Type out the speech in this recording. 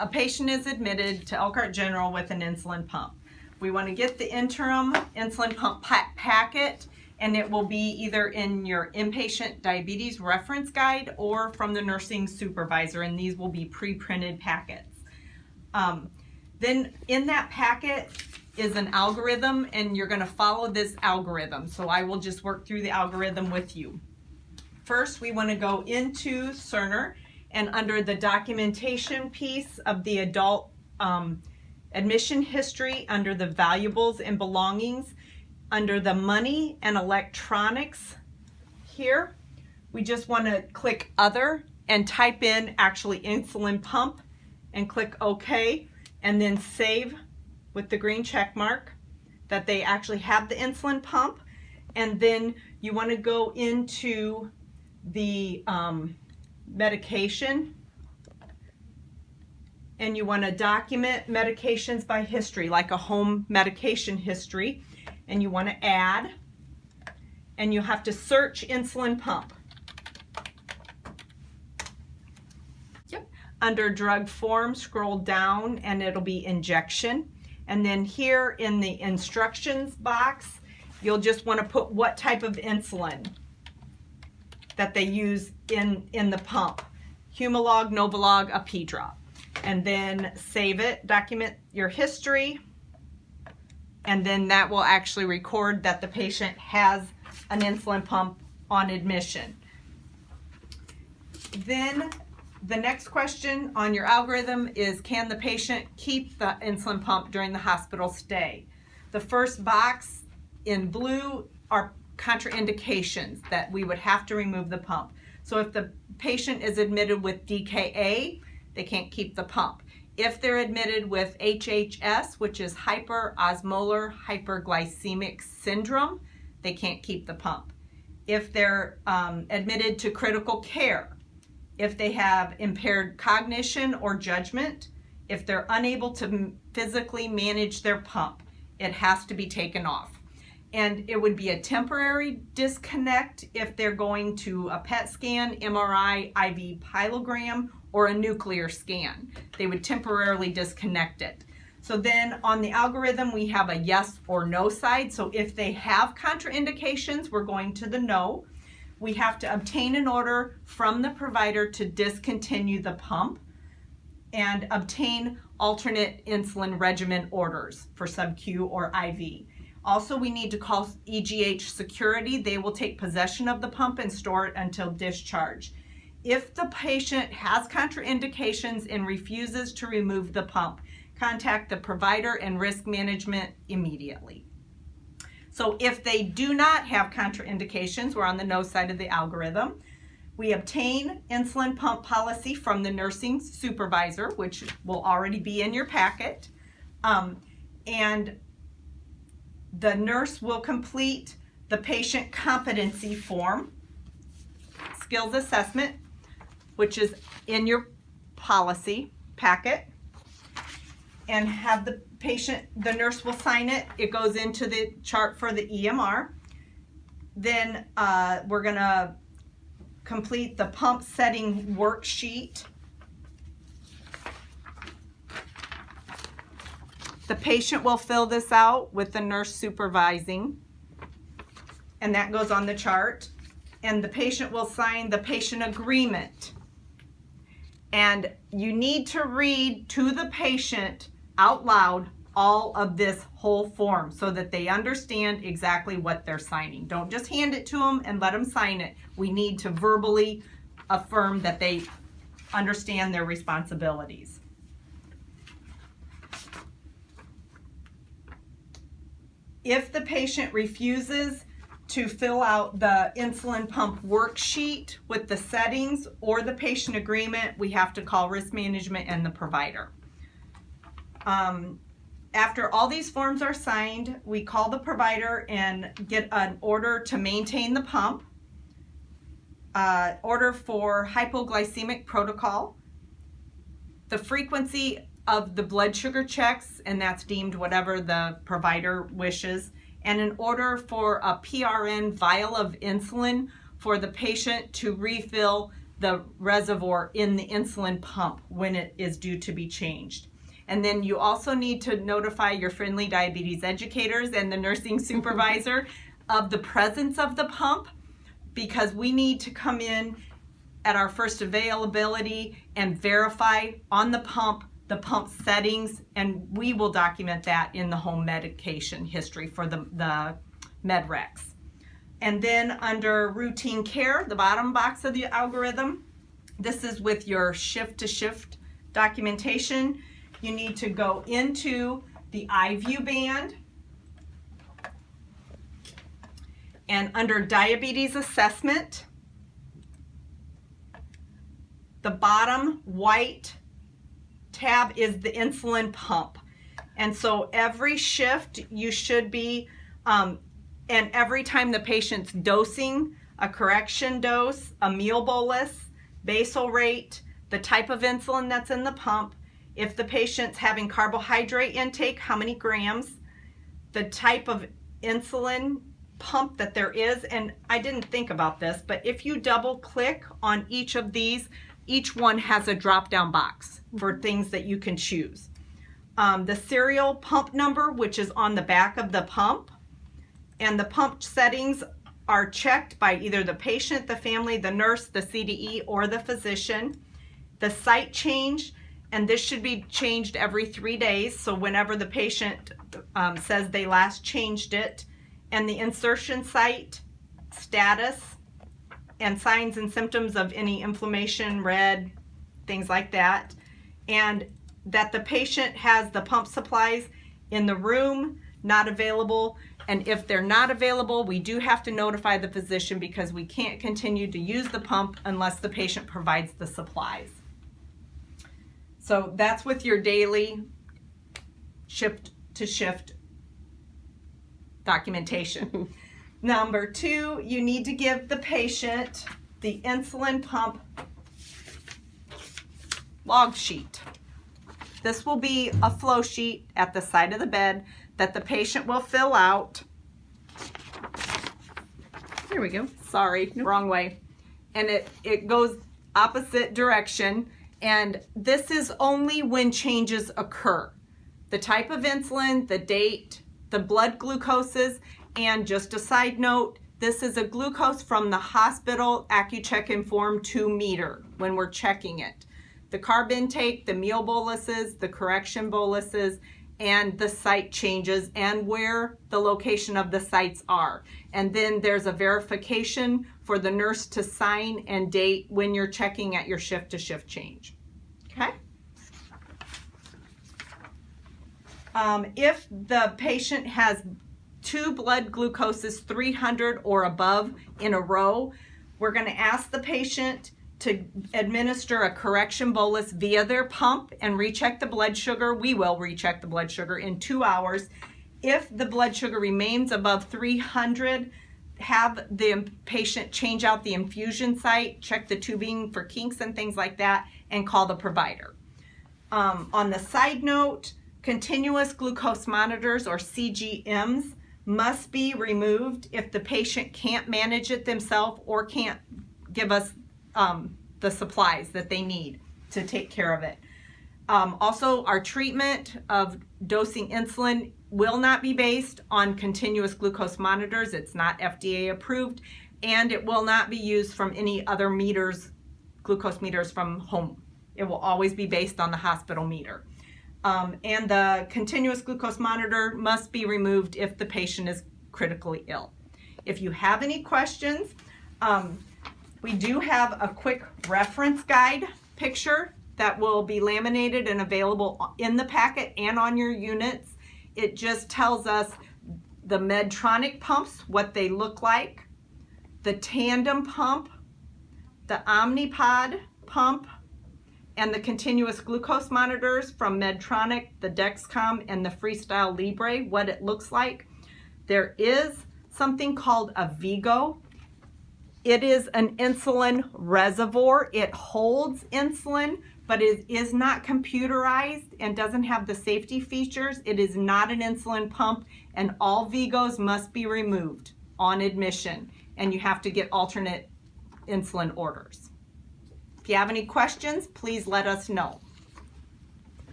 a patient is admitted to Elkhart General with an insulin pump. We want to get the interim insulin pump packet, and it will be either in your inpatient diabetes reference guide or from the nursing supervisor, and these will be pre-printed packets. Then in that packet is an algorithm, and you're going to follow this algorithm. So I will just work through the algorithm with you. First, we want to go into Cerner, and under the documentation piece of the adult admission history, under the valuables and belongings, under the money and electronics here, we just want to click other and type in actually insulin pump and click OK, and then save with the green check mark that they actually have the insulin pump. And then you want to go into the medication, and you want to document medications by history, like a home medication history, and you want to add, and you have to search insulin pump. Yep. Under drug form, scroll down and it'll be injection, and then here in the instructions box you'll just want to put what type of insulin that they use in the pump: Humalog, Novolog, Apidra. And then save it, document your history, and then that will actually record that the patient has an insulin pump on admission. Then the next question on your algorithm is, can the patient keep the insulin pump during the hospital stay? The first box in blue are contraindications that we would have to remove the pump. So if the patient is admitted with DKA, they can't keep the pump. If they're admitted with HHS, which is hyperosmolar hyperglycemic syndrome, they can't keep the pump. If they're admitted to critical care, if they have impaired cognition or judgment, if they're unable to physically manage their pump, it has to be taken off. And it would be a temporary disconnect if they're going to a PET scan, MRI, IV pyelogram, or a nuclear scan. They would temporarily disconnect it. So then on the algorithm, we have a yes or no side. So if they have contraindications, we're going to the no. We have to obtain an order from the provider to discontinue the pump and obtain alternate insulin regimen orders for sub-Q or IV. Also, we need to call EGH security. They will take possession of the pump and store it until discharge. If the patient has contraindications and refuses to remove the pump, contact the provider and risk management immediately. So if they do not have contraindications, we're on the no side of the algorithm. We obtain insulin pump policy from the nursing supervisor, which will already be in your packet. And the nurse will complete the patient competency form, skills assessment, which is in your policy packet, and have the patient, the nurse will sign it. It goes into the chart for the EMR. Then we're gonna complete the pump setting worksheet. The patient will fill this out with the nurse supervising, and that goes on the chart. And the patient will sign the patient agreement. And you need to read to the patient out loud all of this whole form so that they understand exactly what they're signing. Don't just hand it to them and let them sign it. We need to verbally affirm that they understand their responsibilities. If the patient refuses to fill out the insulin pump worksheet with the settings or the patient agreement, we have to call risk management and the provider. After all these forms are signed, we call the provider and get an order to maintain the pump, order for hypoglycemic protocol, the frequency of the blood sugar checks, and that's deemed whatever the provider wishes, and an order for a PRN vial of insulin for the patient to refill the reservoir in the insulin pump when it is due to be changed. And then you also need to notify your friendly diabetes educators and the nursing supervisor of the presence of the pump, because we need to come in at our first availability and verify on the pump settings, and we will document that in the home medication history for the MedRecs. And then under routine care, the bottom box of the algorithm, this is with your shift-to-shift documentation. You need to go into the iView band, and under diabetes assessment, the bottom white tab is the insulin pump. And so every shift you should be, and every time the patient's dosing, a correction dose, a meal bolus, basal rate, the type of insulin that's in the pump, if the patient's having carbohydrate intake, how many grams, the type of insulin pump that there is. And I didn't think about this, but if you double click on each of these, each one has a drop-down box for things that you can choose. The serial pump number, which is on the back of the pump, and the pump settings are checked by either the patient, the family, the nurse, the CDE, or the physician. The site change, and this should be changed every 3 days, so whenever the patient says they last changed it, and the insertion site, status, and signs and symptoms of any inflammation, red, things like that, and that the patient has the pump supplies in the room, not available, and if they're not available, we do have to notify the physician because we can't continue to use the pump unless the patient provides the supplies. So that's with your daily shift-to-shift documentation. Number 2, you need to give the patient the insulin pump log sheet. This will be a flow sheet at the side of the bed that the patient will fill out. There we go. Sorry, wrong way. And it goes opposite direction. And this is only when changes occur. The type of insulin, the date, the blood glucoses, and just a side note, this is a glucose from the hospital Accucheck Inform 2 meter when we're checking it. The carb intake, the meal boluses, the correction boluses, and the site changes and where the location of the sites are. And then there's a verification for the nurse to sign and date when you're checking at your shift-to-shift change. Okay? If the patient has 2 blood glucoses 300 or above in a row, we're going to ask the patient to administer a correction bolus via their pump and recheck the blood sugar. We will recheck the blood sugar in 2 hours. If the blood sugar remains above 300, have the patient change out the infusion site, check the tubing for kinks and things like that, and call the provider. On the side note, continuous glucose monitors or CGMs must be removed if the patient can't manage it themselves or can't give us the supplies that they need to take care of it. Also, our treatment of dosing insulin will not be based on continuous glucose monitors. It's not FDA approved, and it will not be used from any other meters, glucose meters from home. It will always be based on the hospital meter. And the continuous glucose monitor must be removed if the patient is critically ill. If you have any questions, we do have a quick reference guide picture that will be laminated and available in the packet and on your units. It just tells us the Medtronic pumps, what they look like, the Tandem pump, the Omnipod pump, and the continuous glucose monitors from Medtronic, the Dexcom, and the Freestyle Libre, what it looks like. There is something called a Vigo. It is an insulin reservoir. It holds insulin, but it is not computerized and doesn't have the safety features. It is not an insulin pump, and all Vigos must be removed on admission, and you have to get alternate insulin orders. you have any questions, please let us know.